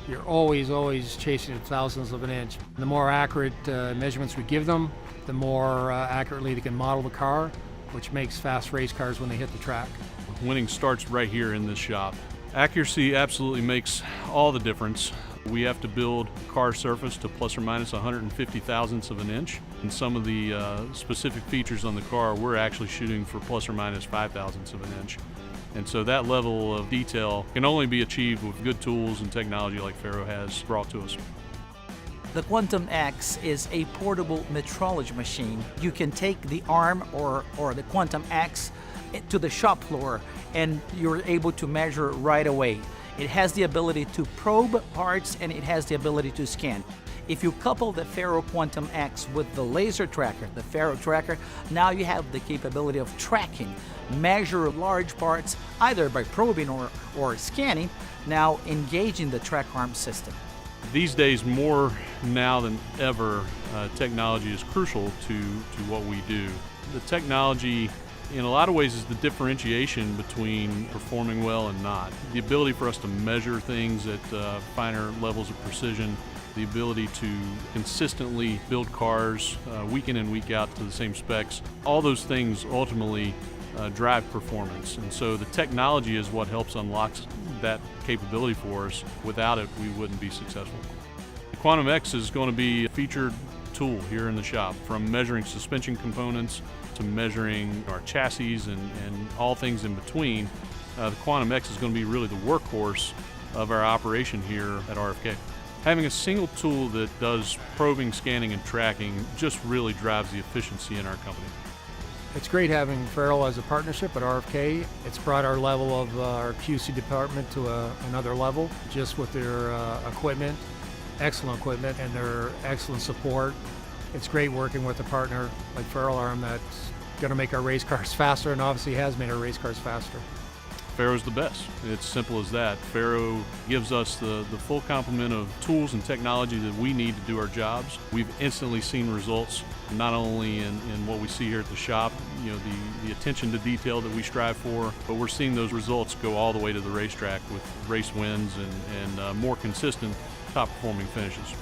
You're always chasing at thousandths of an inch. The more accurate measurements we give them, the more accurately they can model the car, which makes fast race cars when they hit the track. Winning starts right here in this shop. Accuracy absolutely makes all the difference. We have to build car surface to plus or minus 150 thousandths of an inch. And some of the specific features on the car, we're actually shooting for plus or minus 5 thousandths of an inch. And so that level of detail can only be achieved with good tools and technology like FARO has brought to us. The Quantum X is a portable metrology machine. You can take the arm or the Quantum X to the shop floor and you're able to measure right away. It has the ability to probe parts and it has the ability to scan. If you couple the FARO Quantum X with the laser tracker, the FARO tracker, now you have the capability of tracking, measure large parts either by probing or scanning, now engaging the track arm system. These days, more now than ever, technology is crucial to what we do. The technology, in a lot of ways, is the differentiation between performing well and not. The ability for us to measure things at finer levels of precision, the ability to consistently build cars week in and week out to the same specs, all those things ultimately drive performance. And so the technology is what helps unlock that capability for us. Without it, we wouldn't be successful. The Quantum X is going to be a featured tool here in the shop, from measuring suspension components to measuring our chassis and all things in between. The Quantum X is going to be really the workhorse of our operation here at RFK. Having a single tool that does probing, scanning, and tracking just really drives the efficiency in our company. It's great having FARO as a partnership at RFK. It's brought our level of our QC department to another level, just with their equipment, excellent equipment, and their excellent support. It's great working with a partner like FaroArm that's going to make our race cars faster, and obviously has made our race cars faster. FARO's the best. It's simple as that. FARO gives us the full complement of tools and technology that we need to do our jobs. We've instantly seen results, not only in what we see here at the shop, the attention to detail that we strive for, but we're seeing those results go all the way to the racetrack with race wins and more consistent top performing finishes.